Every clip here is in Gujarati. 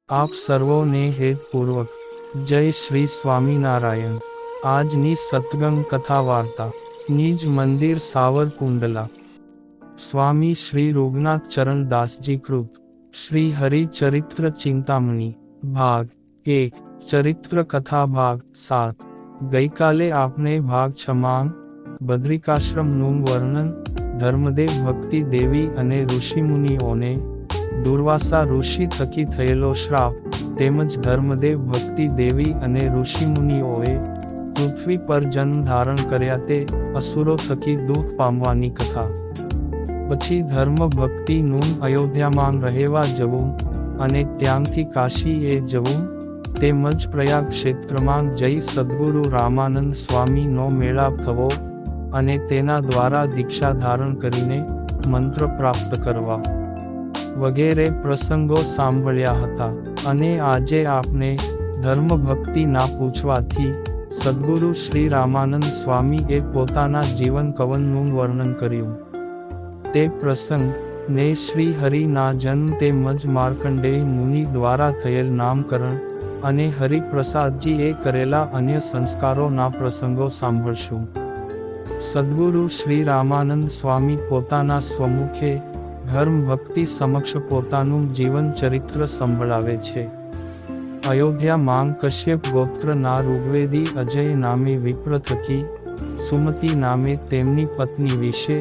આપ સર્વોને હેતપૂર્વક જય શ્રી સ્વામિનારાયણ। આજની સત્સંગ કથા વાર્તા નિજ મંદિર સાવરકુંડલા। સ્વામી શ્રી રઘુનાથ ચરણ દાસજી કૃત શ્રી હરિ ચરિત્ર ચિંતામણી ભાગ 1 ચરિત્ર કથા ભાગ 7। ગઈકાલે આપને ભાગ 6 માં બદ્રિકાશ્રમનું વર્ણન, ધર્મદેવ ભક્તિ દેવી અને ઋષિમુનિઓને દુર્વાસા ઋષિ થકી થયેલો શ્રાપ, તેમજ ધર્મદેવ ભક્તિ દેવી અને ઋષિમુનિઓએ પૃથ્વી પર જન્મ ધારણ કર્યા તે અસુરો થકી દુઃખ પામવાની કથા। પછી ધર્મ ભક્તિનું અયોધ્યામાં રહેવા જવું અને ત્યાંથી કાશીએ જવું, તેમજ પ્રયાગ ક્ષેત્રમાં જઈ સદ્ગુરુ રામાનંદ સ્વામીનો મેળાપ થવો અને તેના દ્વારા દીક્ષા ધારણ કરીને મંત્ર પ્રાપ્ત કરવા વગેરે પ્રસંગો સાંભળ્યા હતા। અને આજે આપને ધર્મ ભક્તિ ના પૂછવાથી સદ્ગુરુ શ્રી રામાનંદ સ્વામીએ પોતાના જીવન કવનનું વર્ણન કર્યું। તે પ્રસંગ ને શ્રી હરિના જન્મ તેમજ માર્કંડેય મુનિ દ્વારા થયેલ નામકરણ અને હરિપ્રસાદજીએ કરેલા અન્ય સંસ્કારોના પ્રસંગો સાંભળશું। સદ્ગુરુ શ્રી રામાનંદ સ્વામી પોતાના સ્વમુખે ધર્મ ભક્તિ સમક્ષ પોતાનું જીવન ચરિત્ર સંભળાવે છે। અયોધ્યામાં કશ્યપ ગોત્રના ઋગ્વેદી અજય નામે વિપ્ર થકી સુમતિ નામે તેમની પત્ની વિશે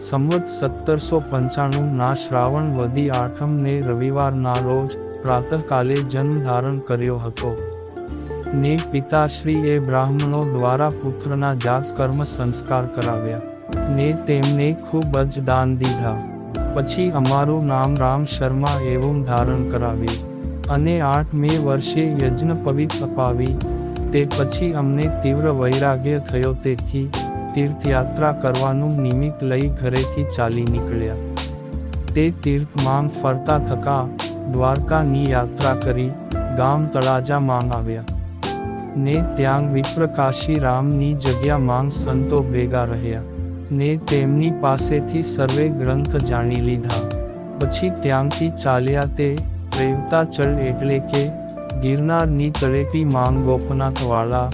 સંવત 1795 ના શ્રાવણ વદી 8મ ને રવિવારના રોજ પ્રાતઃકાલે જન્મ ધારણ કર્યો હતો ને પિતાશ્રીએ બ્રાહ્મણો દ્વારા પુત્રના જાત કર્મ સંસ્કાર કરાવ્યા ને તેમને ખૂબ જ દાન દીધા। પછી અમારું નામ રામ શર્મા એવું ધારણ કરાવ્યું અને 8મે વર્ષે યજ્ઞ પવિત અપાવી। તે પછી અમને તીવ્ર વૈરાગ્ય થયો, તેથી તીર્થયાત્રા કરવાનું નિમિત્ત લઈ ઘરેથી ચાલી નીકળ્યા। તે તીર્થમાં ફરતા થકા દ્વારકાની યાત્રા કરી ગામ તળાજામાં આવ્યા ને ત્યાં વિપ્રકાશી રામની જગ્યામાં સંતો ભેગા રહ્યા ને તેમની પાસેથી સર્વે ગ્રંથ જાણી લીધા। પછી ત્યાંથી ચાલ્યા તે રેવતાચળ એટલે કે ગિરનારની તળેટી માંગ ગોપનાથ વાળા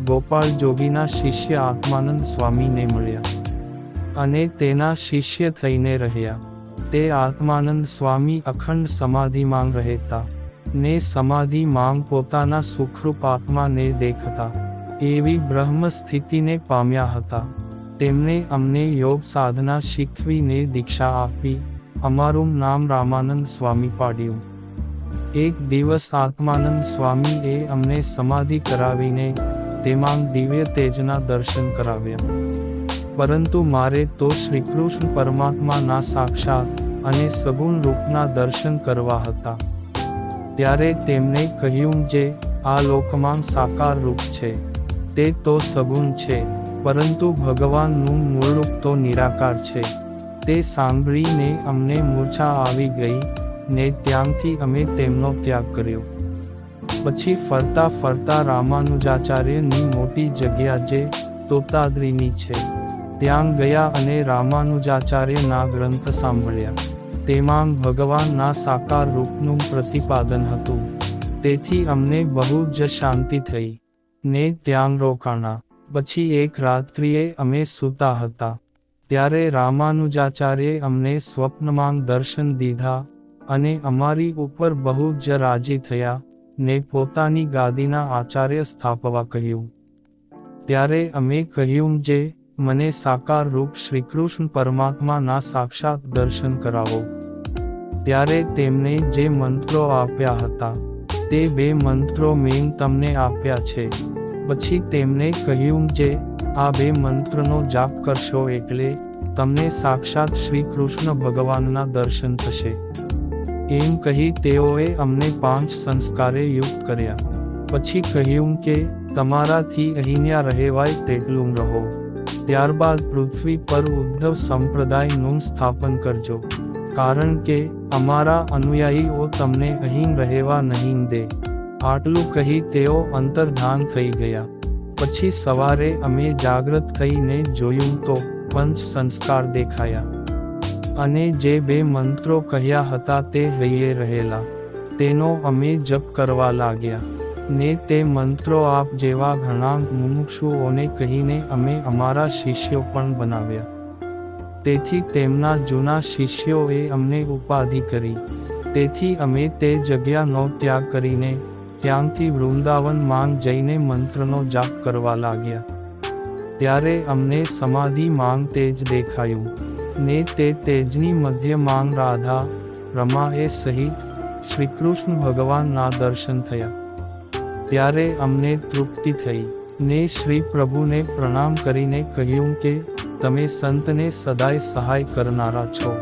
ગોપાળ જોગીના શિષ્ય આત્માનંદ સ્વામીને મળ્યા અને તેના શિષ્ય થઈને રહ્યા। તે આત્માનંદ સ્વામી અખંડ સમાધિમાં રહેતા ને સમાધિ માંગ પોતાના સુખરૂપ આત્માને દેખતા એવી બ્રહ્મ સ્થિતિને પામ્યા હતા। તેમણે અમને યોગ સાધના શીખવીને દીક્ષા આપી અમારું નામ રામાનંદ સ્વામી પાડ્યું। એક દિવસ આત્માનંદ સ્વામીએ અમને સમાધિ કરાવીને તેમાં દિવ્ય તેજના દર્શન કરાવ્યા, પરંતુ મારે તો શ્રીકૃષ્ણ પરમાત્માના સાક્ષાત અને સગુણ રૂપના દર્શન કરવા હતા। ત્યારે તેમણે કહ્યું, જે આ લોકમાં સાકાર રૂપ છે તે તો સગુણ છે, પરંતુ ભગવાનનું મૂળરૂપ તો નિરાકાર છે। તે સાંભળીને અમને મૂર્છા આવી ગઈ ને ત્યાંથી અમે તેમનો ત્યાગ કર્યો। પછી ફરતા ફરતા રામાનુજાચાર્યની મોટી જગ્યા જે તોતાદ્રીની છે ત્યાં ગયા અને રામાનુજાચાર્યના ગ્રંથ સાંભળ્યા। તેમાં ભગવાનના સાકાર રૂપનું પ્રતિપાદન હતું, તેથી અમને બહુ જ શાંતિ થઈ ને ત્યાં રોકાણા। પછી એક રાત્રિએ અમે સૂતા હતા ત્યારે રામાનુજાચાર્યે અમને સ્વપ્નમાં દર્શન દીધા અને અમારી ઉપર બહુ જ રાજી થયા ને પોતાની ગાદીના આચાર્ય સ્થાપવા કહ્યું। ત્યારે અમે કહ્યું, જે મને સાકાર રૂપ શ્રીકૃષ્ણ પરમાત્માના સાક્ષાત દર્શન કરાવો। ત્યારે તેમણે જે મંત્રો આપ્યા હતા તે 2 મંત્રો મેં તમને આપ્યા છે। પછી તેમણે કહ્યું, જે આ 2 મંત્રનો જાપ કરશો એટલે તમને સાક્ષાત શ્રી કૃષ્ણ ભગવાનના દર્શન થશે। એમ કહી તેઓએ અમને 5 સંસ્કારે યુક્ત કર્યા। પછી કહ્યું કે તમારાથી અહીંયા રહેવાય તેટલું રહો, ત્યારબાદ પૃથ્વી પર ઉદ્ધવ સંપ્રદાયનું સ્થાપન કરજો, કારણ કે અમારા અનુયાયીઓ તમને અહીં રહેવા નહીં દે। આટલું કહી તેઓ અંતર્ધાન થઈ ગયા। પછી સવારે અમે જાગૃત થઈને જોયું તો 5 સંસ્કાર દેખાયા અને જે 2 મંત્રો કહ્યા હતા તે હૈયે રહેલા તેનો અમે જપ કરવા લાગ્યા, ને તે મંત્રો આપ જેવા ઘણા મુમુક્ષુઓને કહીને અમે અમારા શિષ્યો પણ બનાવ્યા. તેથી તેમના જૂના શિષ્યોએ અમને ઉપાધિ કરી. તેથી અમે તે જગ્યાનો ત્યાગ કરીને ત્યાંથી વૃંદાવન માંગ જઈને મંત્રનો જાપ કરવા લાગ્યા. ત્યારે અમને સમાધિ માંગ તેજ દેખાયું, ને તે તેજની મધ્ય માંગ રાધા રમાએ સહિત શ્રીકૃષ્ણ ભગવાનના દર્શન થયા. ત્યારે અમને તૃપ્તિ થઈ, ને શ્રી પ્રભુને પ્રણામ કરીને કહ્યું કે તમે સંતને સદાય સહાય કરનારા છો.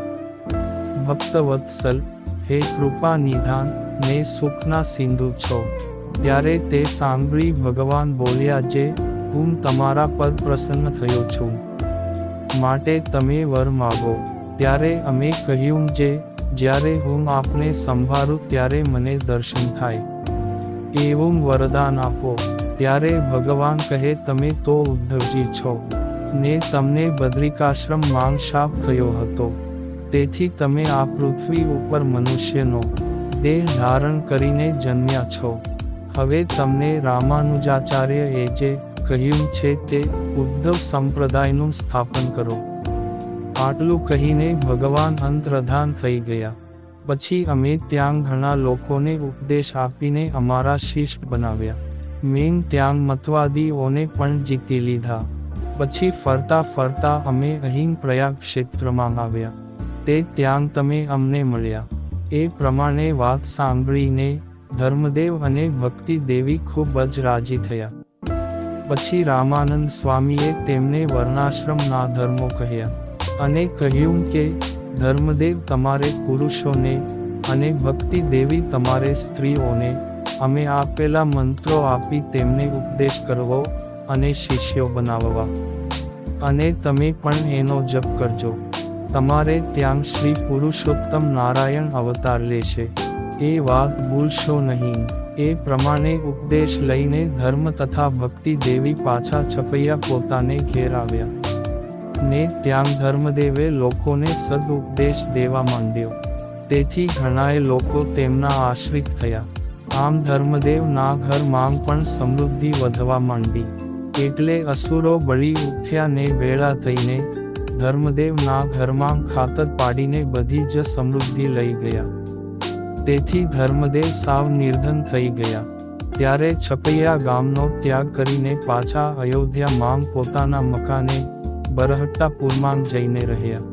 ભક્તવત્સલ, હે કૃપા નિધાન ને સુખના સિંધુ છો. ત્યારે તે સાંભળી ભગવાન બોલ્યા જે હું તમારા પર પ્રસન્ન થયો છું, માટે તમે વર માગો. ત્યારે અમે કહ્યું જે જ્યારે હું આપને સંભાળું ત્યારે મને દર્શન થાય એવું વરદાન આપો. ત્યારે ભગવાન કહે તમે તો ઉદ્ધવજી છો, ને તમને બદ્રિકાશ્રમ માંગ શાપ થયો હતો, તેથી તમે આ પૃથ્વી ઉપર મનુષ્યનો દેહ ધારણ કરીને જન્મ્યા છો. હવે તમને રામાનુજાચાર્ય એ જે કહ્યું છે તે ઉદ્ધવ સંપ્રદાયનું સ્થાપન કરો. આટલું કહીને ભગવાન અંતર્ધાન થઈ ગયા. પછી અમે ત્યાં ઘણા લોકોને ઉપદેશ આપીને અમારા શિષ્ય બનાવ્યા. મેં ત્યાં મતવાદીઓને પણ જીતી લીધા. પછી ફરતા ફરતા અમે અહીં પ્રયાગ ક્ષેત્રમાં આવ્યા, તે ત્યાં તમે અમને મળ્યા. એ પ્રમાણે વાત સાંભળીને ધર્મદેવ અને ભક્તિ દેવી ખૂબ જ રાજી થયા. પછી રામાનંદ સ્વામીએ તેમને વર્ણાશ્રમના ધર્મો કહ્યા, અને કહ્યું કે ધર્મદેવ તમારે પુરુષોને અને ભક્તિ દેવી તમારે સ્ત્રીઓને અમે આપેલા મંત્રો આપી તેમને ઉપદેશ કરવો અને શિષ્યો બનાવવા, અને તમે પણ એનો જપ કરજો. તમારે ત્યાં શ્રી પુરુષોત્તમ નારાયણ અવતાર લેશે, એ વાત ભૂલશો નહીં. એ પ્રમાણે ઉપદેશ લઈને ધર્મ તથા ભક્તિ દેવી પાછા છપૈયા પોતાને ઘેર આવ્યા, ને ત્યાં ધર્મદેવે લોકોને સદઉપદેશ દેવા માંડ્યો. તેથી ઘણાએ લોકો તેમના આશ્રિત થયા. આમ ધર્મદેવના ઘર માંગ પણ સમૃદ્ધિ વધવા માંડી. એટલે અસુરો બળી ઉઠ્યા ને ભેળા થઈને ધર્મદેવના ઘરમાં ખાતર પાડીને બધી જ સમૃદ્ધિ લઈ ગયા. તેથી ધર્મદેવ સાવ નિર્ધન થઈ ગયા. ત્યારે છપૈયા ગામનો ત્યાગ કરીને પાછા અયોધ્યા માંગ પોતાના મકાને બરહટ્ટાપુરમાં જઈને રહ્યા.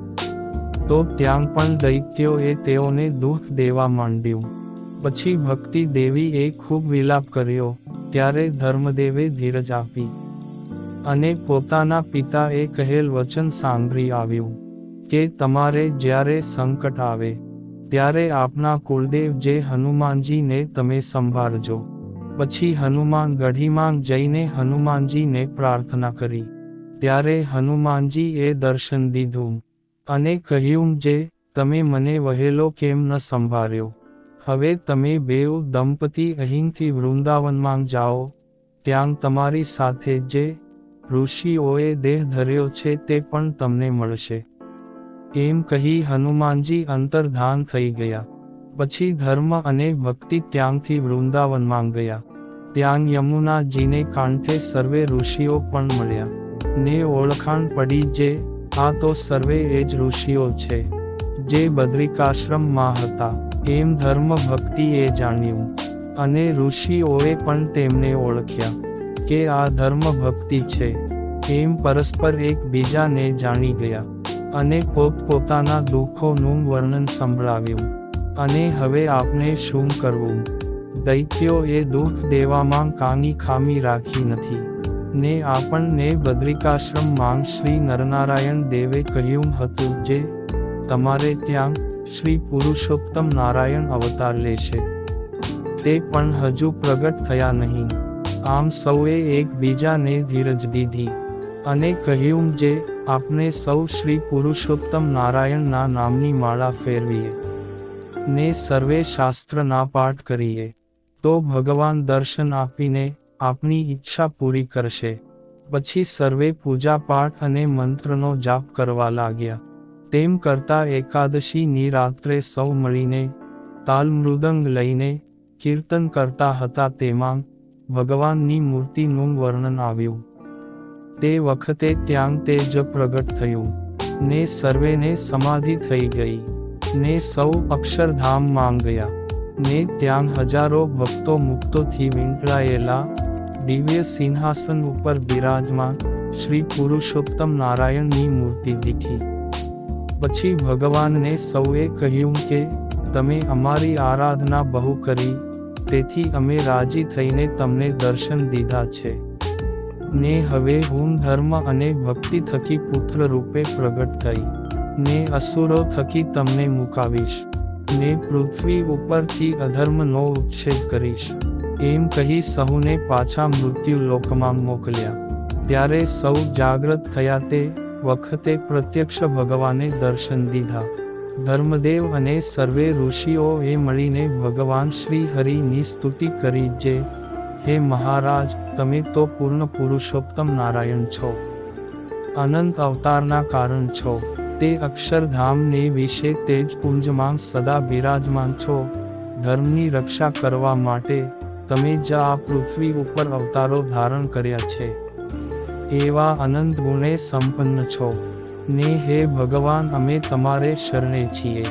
તો ત્યાં પણ દૈત્યોએ તેઓને દુઃખ દેવા માંડ્યું. પછી ભક્તિ દેવીએ ખૂબ વિલાપ કર્યો. ત્યારે ધર્મદેવે ધીરજ આપી અને પોતાના પિતાએ કહેલ વચન સાંભળી આવ્યું કે તમારે જ્યારે સંકટ આવે ત્યારે આપના કુળદેવ જે હનુમાનજીને તમે સંભાળજો. પછી હનુમાન ગઢીમાં જઈને હનુમાનજીને પ્રાર્થના કરી. ત્યારે હનુમાનજીએ દર્શન દીધું અને કહ્યું જે તમે મને વહેલો કેમ ન સંભાળ્યો. હવે તમે બેઉ દંપતી અહીંથી વૃંદાવનમાં જાઓ, ત્યાં તમારી સાથે જે ઋષિઓએ દેહ ધર્યો છે તે પણ તમને મળશે. એમ કહી હનુમાનજી અંતર્ધાન થઈ ગયા. પછી ધર્મ અને ભક્તિ ત્યાંથી વૃંદાવનમાં ગયા. ત્યાં યમુનાજીને કાંઠે સર્વે ઋષિઓ પણ મળ્યા, ને ઓળખાણ પડી જે આ તો સર્વે એ જ ઋષિઓ છે જે બદ્રિકાશ્રમમાં હતા. એમ ધર્મ ભક્તિએ જાણ્યું, અને ઋષિઓએ પણ તેમને ઓળખ્યા કે આ ધર્મ ભક્તિ છે. એમ પરસ્પર એકબીજાને જાણી ગયા અને પોતપોતાના દુઃખોનું વર્ણન સંભળાવ્યું. અને હવે આપને શું કરવું? દૈત્યોએ દુઃખ દેવામાં કાંઈ ખામી રાખી નથી, ને આપણને બદ્રિકાશ્રમ માંગ શ્રી નરનારાયણ દેવે કહ્યું હતું જે તમારે ત્યાં શ્રી પુરુષોત્તમ નારાયણ અવતાર લેશે, તે પણ હજુ પ્રગટ થયા નહીં. આમ સૌએ એકબીજાને ધીરજ દીધી અને કહ્યું જે આપણે સૌ શ્રી પુરુષોત્તમ નારાયણના નામની માળા ફેરવીએ ને સર્વે શાસ્ત્રના પાઠ કરીએ, તો ભગવાન દર્શન આપીને આપની ઈચ્છા પૂરી કરશે. પછી સર્વે પૂજા પાઠ અને મંત્રનો જાપ કરવા લાગ્યા. તેમ કરતા એકાદશીની રાત્રે સૌ મળીને તાલ મૃદંગ લઈને કીર્તન કરતા હતા. તેમાં ભગવાનની મૂર્તિનું વર્ણન આવ્યું. તે વખતે ત્યાં તેજ પ્રગટ થયું ને સર્વેને સમાધિ થઈ ગઈ ને સૌ અક્ષરધામ માં ગયા ને ત્યાં હજારો ભક્તો મુક્તોથી વીંટળાયેલા દિવ્ય સિંહાસન ઉપર બિરાજમાન શ્રી પુરુષોત્તમ નારાયણની મૂર્તિ દીઠી. પછી ભગવાનને સૌએ કહ્યું કે તમે અમારી આરાધના બહુ કરી, તેથી અમે રાજી થઈને તમને દર્શન દીધા છે ને હવે હું ધર્મ અને ભક્તિ થકી પુત્ર રૂપે પ્રગટ થઈ ને અસુરો થકી તમને મુકાવીશ ને પૃથ્વી ઉપરથી અધર્મનો ઉચ્છેદ કરીશ. એમ કહી સહુને પાછા મૃત્યુ લોકમાં મોકલ્યા. ત્યારે સૌ જાગ્રત થયા. તે વખતે પ્રત્યક્ષ ભગવાને દર્શન દીધા. ધર્મદેવ અને સર્વે ઋષિઓએ મળીને ભગવાન શ્રી હરિની સ્તુતિ કરી જે, હે મહારાજ, તમે તો પૂર્ણ પુરુષોત્તમ નારાયણ છો, અનંત અવતારના કારણ છો. તે અક્ષરધામને વિશે તેજ પુંજમાં સદા બિરાજમાન છો. ધર્મની રક્ષા કરવા માટે તમે જ આ પૃથ્વી ઉપર અવતારો ધારણ કર્યા છે. એવા અનંત ગુણે સંપન્ન છો ને હે ભગવાન, અમે તમારે શરણે છીએ.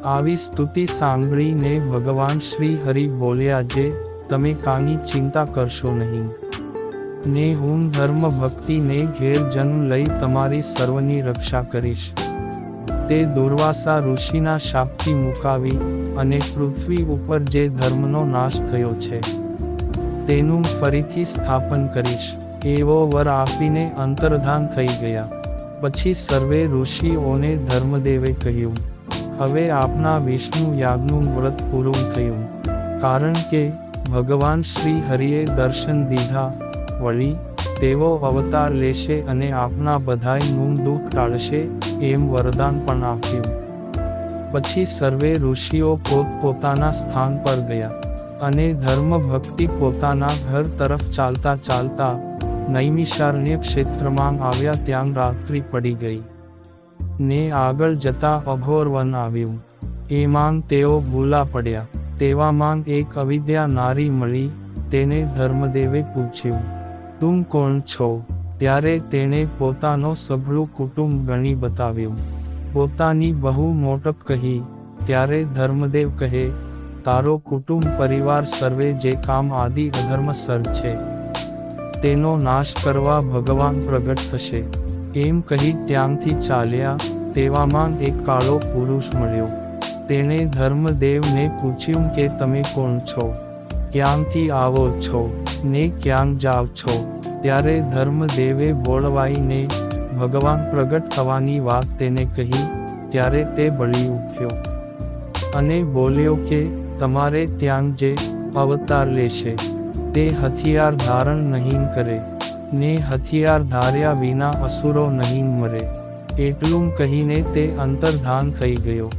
આવી સ્તુતિ સાંભળીને ભગવાન શ્રી હરિ બોલ્યા જે, તમે કાંઈ ચિંતા કરશો નહીં ને હું ધર્મ ભક્તિને ઘેર જન્મ લઈ તમારી સર્વની રક્ષા કરીશ. તે દુર્વાસા ઋષિના શાપથી મુકાવી અને પૃથ્વી ઉપર જે ધર્મનો નાશ થયો છે તેનું ફરીથી સ્થાપન કરીશ. એવો વર આપીને અંતર્ધાન થઈ ગયા. પછી સર્વે ઋષિઓને ધર્મદેવે કહ્યું, હવે આપના વિષ્ણુ યાગનું વ્રત પૂરું થયું, કારણ કે ભગવાન શ્રી હરિએ દર્શન દીધા. વળી તેઓ અવતાર લેશે અને આપના બધાયનું દુઃખ ટાળશે એમ વરદાન પણ આપ્યું. પછી સર્વે ઋષિઓ પોતપોતાના સ્થાન પર ગયા અને ધર્મ ભક્તિ પોતાના ઘર તરફ ચાલતા ચાલતા નૈમિષારણ્ય ક્ષેત્રમાં આવ્યા. ત્યાં રાત્રિ પડી ગઈ ને આગળ જતા અઘોર વન આવ્યું. એમાં તેઓ ભૂલા પડ્યા. તેવામાં એક અવિદ્યા નારી મળી. તેને ધર્મદેવે પૂછ્યું, તું કોણ છો? ત્યારે તેણે પોતાનો સઘળું કુટુંબ ગણી બતાવ્યું. પોતાની બહુ મોટપ કહી. ત્યારે ધર્મદેવ કહે, તારો કુટુંબ પરિવાર સર્વે જે કામ આદિ અધર્મસર છે તેનો નાશ કરવા ભગવાન પ્રગટ થશે. એમ કહી ત્યાંથી ચાલ્યા. તેવામાં એક કાળો પુરુષ મળ્યો. તેણે ધર્મદેવને પૂછ્યું કે તમે કોણ છો, ક્યાંથી આવો છો ને ક્યાં જાવ છો? ત્યારે ધર્મદેવે બોલવાઈને ભગવાન પ્રગટ થવાની વાત તેને કહી. ત્યારે તે બળી ઉઠ્યો અને બોલ્યો કે તમારે ત્યાં જે અવતાર લેશે તે હથિયાર ધારણ નહીં કરે ને હથિયાર ધાર્યા વિના અસુરો નહીં મરે. એટલું કહીને તે અંતર્ધાન થઈ ગયો.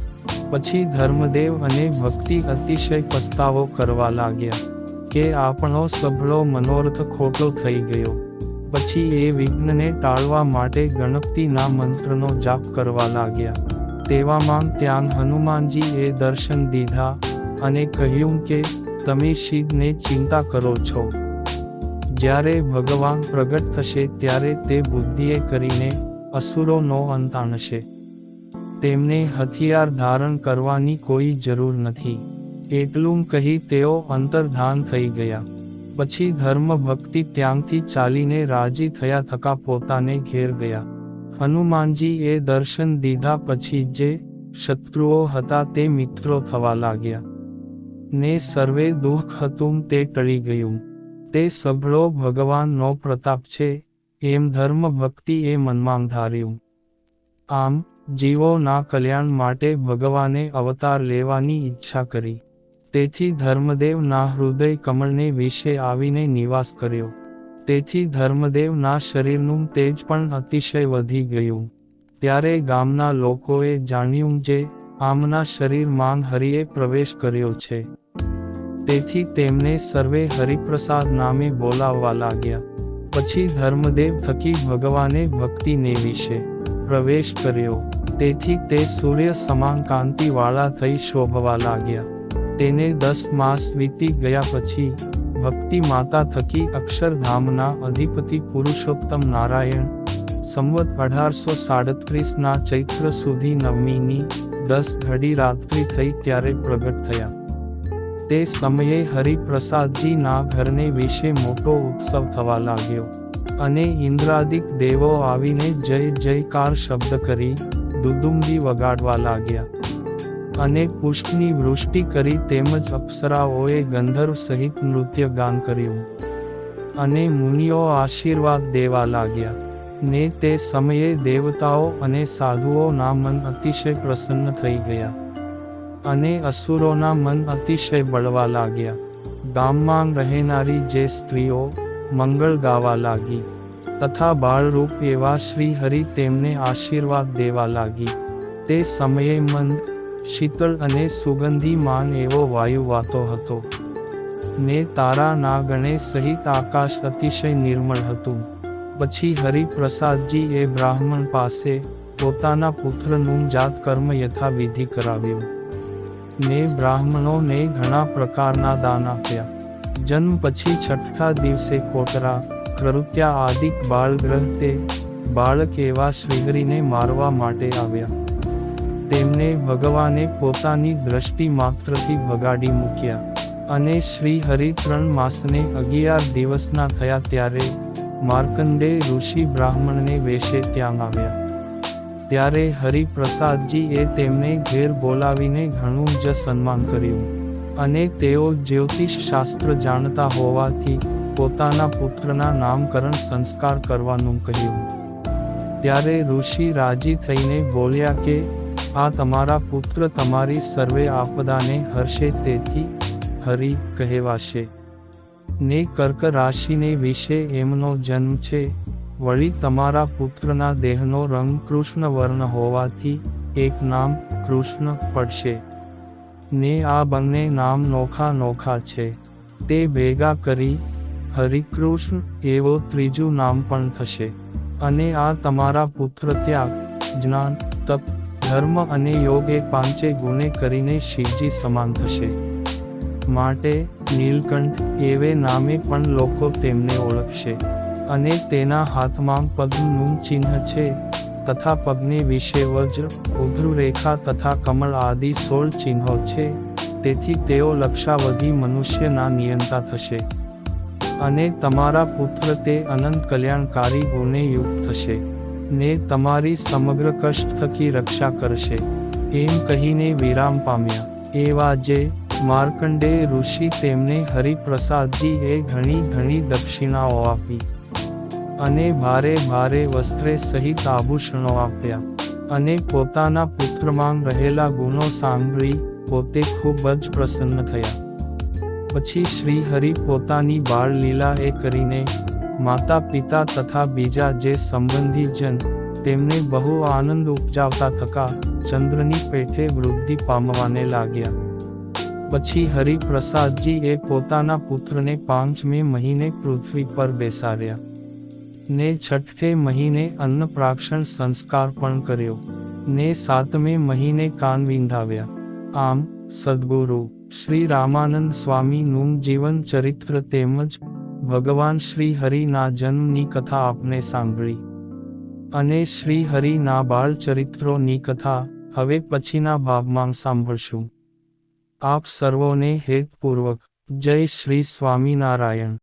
પછી ધર્મદેવ અને ભક્તિ અતિશય પસ્તાવો કરવા લાગ્યા કે આપણો સઘળો મનોરથ ખોટો થઈ ગયો. પછી એ વિઘ્નને ટાળવા માટે ગણપતિના મંત્રનો જાપ કરવા લાગ્યા. તેવામાં ત્યાં હનુમાનજીએ દર્શન દીધા અને કહ્યું કે તમે શિવને ચિંતા કરો છો. જ્યારે ભગવાન પ્રગટ થશે ત્યારે તે બુદ્ધિએ કરીને અસુરોનો અંત આણશે. તેમને હથિયાર ધારણ કરવાની કોઈ જરૂર નથી. એટલું કહી તેઓ અંતર્ધાન થઈ ગયા. પછી ધર્મ ભક્તિ ત્યાંથી ચાલીને રાજી થયા થકા પોતાને ઘેર ગયા. હનુમાનજીએ દર્શન દીધા પછી જે શત્રુઓ હતા તે મિત્રો થવા લાગ્યા ને સર્વે દુઃખ હતું તે ટળી ગયું. તે સઘળો ભગવાનનો પ્રતાપ છે એમ ધર્મ ભક્તિએ મનમાં ધાર્યું. આમ જીવોના કલ્યાણ માટે ભગવાને અવતાર લેવાની ઈચ્છા કરી. તેથી ધર્મદેવના હૃદય કમળને વિશે આવીને નિવાસ કર્યો. તેથી ધર્મદેવના શરીરનું તેજ પણ અતિશય વધી ગયું. ત્યારે ગામના લોકોએ જાણ્યું જે આમના શરીરમાં હરિએ પ્રવેશ કર્યો છે. તેથી તેમને સર્વે હરિપ્રસાદ નામે બોલાવવા લાગ્યા. પછી ધર્મદેવ થકી ભગવાને ભક્તિને વિશે પ્રવેશ કર્યો. તેથી તે સૂર્ય સમાન કાંતિવાળા થઈ શોભવા લાગ્યા. તેને 10 માસ વીતી ગયા પછી ભક્તિ માતા થકી અક્ષરધામના અધિપતિ પુરુષોત્તમ નારાયણ સંવત 1837ના ચૈત્ર સુધી નવમીની 10 ઘડી રાત્રિ થઈ ત્યારે પ્રગટ થયા. તે સમયે હરિપ્રસાદજીના ઘરને વિશે મોટો ઉત્સવ થવા લાગ્યો અને ઇન્દ્રાદિક દેવો આવીને જય જયકાર શબ્દ કરી દુદુંબી વગાડવા લાગ્યા અને પુષ્પની વૃષ્ટિ કરી તેમજ અપ્સરાઓએ ગંધર્વ સહિત નૃત્ય ગાન કર્યું અને મુનિઓ આશીર્વાદ દેવા લાગ્યા ને તે સમયે દેવતાઓ અને સાધુઓના મન અતિશય પ્રસન્ન થઈ ગયા અને અસુરોના મન અતિશય બળવા લાગ્યા. ગામમાં રહેનારી જે સ્ત્રીઓ મંગળ ગાવા લાગી તથા બાળરૂપ એવા શ્રી હરિ તેમને આશીર્વાદ દેવા લાગી. તે સમયે મંદ શીતળ અને સુગંધીમાન એવો વાયુ વાતો હતો ને તારાના ગણે સહિત આકાશ અતિશય નિર્મળ હતું. પછી હરિપ્રસાદજી એ બ્રાહ્મણ પાસે પોતાના પુત્રનું જાત કર્મ યથાવિધિ કરાવ્યું ને બ્રાહ્મણોને ઘણા પ્રકારના દાન આપ્યા. જન્મ પછી છઠ્ઠા દિવસે કોટરા કૃત્યા આદિક બાળગ્રહ તે બાળક એવા શ્રીહરિને મારવા માટે આવ્યા. તેમને ભગવાને પોતાની દ્રષ્ટિ માત્રથી ભગાડી મૂક્યા અને શ્રી હરિ 3 માસને 11 દિવસના થયા ત્યારે માર્કંડે ઋષિ બ્રાહ્મણને વેશે ત્યાં આવ્યા. ત્યારે હરિપ્રસાદજી એ તેમને ઘેર બોલાવીને ઘણું જ સન્માન કર્યું અને તેઓ જ્યોતિષ શાસ્ત્ર જાણતા હોવાથી પોતાના પુત્રના નામકરણ સંસ્કાર કરવાનું કહ્યું. ત્યારે ઋષિ રાજી થઈને બોલ્યા કે આ તમારા પુત્ર તમારી સર્વે આપદાને હરશે તેથી હરિ કહેવાશે ને કર્ક રાશિને વિશે એમનો જન્મ છે. વળી તમારા પુત્રના દેહનો રંગ કૃષ્ણ વર્ણ હોવાથી એક નામ કૃષ્ણ પડશે ને આ બંને નામ નોખા નોખા છે. તે ભેગા કરી હરિકૃષ્ણ એવો ત્રીજું નામ પણ થશે અને આ તમારા પુત્ર ત્યાગ જ્ઞાન તપ ધર્મ અને યોગ એ 5 ગુણે કરીને શિવજી સમાન થશે. માટે નીલકંઠ એવે નામે પણ લોકો તેમને ઓળખશે અને તેના હાથમાં પદ્મનું ચિહ્ન છે તથા પગને વિશે વજ્ર ઉધ્રુરેખા તથા કમળ આદિ 16 ચિહ્નો છે. તેથી તેઓ લક્ષાવધિ મનુષ્યના નિયંતા થશે અને તમારા પુત્ર તે અનંત કલ્યાણકારી ગુણે યુક્ત થશે ને તમારી સમગ્ર કષ્ટ થકી રક્ષા કરશે. એમ કહીને વિરામ પામ્યા. એવા જે માર્કંડે ઋષિ તેમને હરિપ્રસાદજી એ ઘણી દક્ષિણાઓ આપી અને ભારે ભારે વસ્ત્રે સહિત આભૂષણો આપ્યા અને પોતાના પુત્રમાં રહેલા ગુણો સાંભળી પોતે ખૂબ જ પ્રસન્ન થયા. પછી શ્રી હરિ પોતાની બાળ લીલા એ કરીને માતા પિતા તથા બીજા જે સંબંધીજન તેમને બહુ આનંદ ઉપજાવતા થકા ચંદ્રની પેઠે વૃદ્ધિ પામવાને લાગ્યા. પછી હરિપ્રસાદજી એ પોતાના પુત્રને 5મે મહિને પૃથ્વી પર બેસાડ્યા ને 6ઠે મહિને અન્નપ્રાશન સંસ્કાર પણ કર્યો ને 7મે મહિને કાન વિંધાવ્યા. આમ સદ્ગુરુ શ્રી રામાનંદ સ્વામીનું જીવન ચરિત્ર તેમજ ભગવાન શ્રી હરિના જન્મની કથા આપને સાંભળી અને શ્રી હરિના બાળ ચરિત્રોની કથા હવે પછીના ભાગમાં સાંભળશું. આપ સર્વોને હેતપૂર્વક જય શ્રી સ્વામિનારાયણ.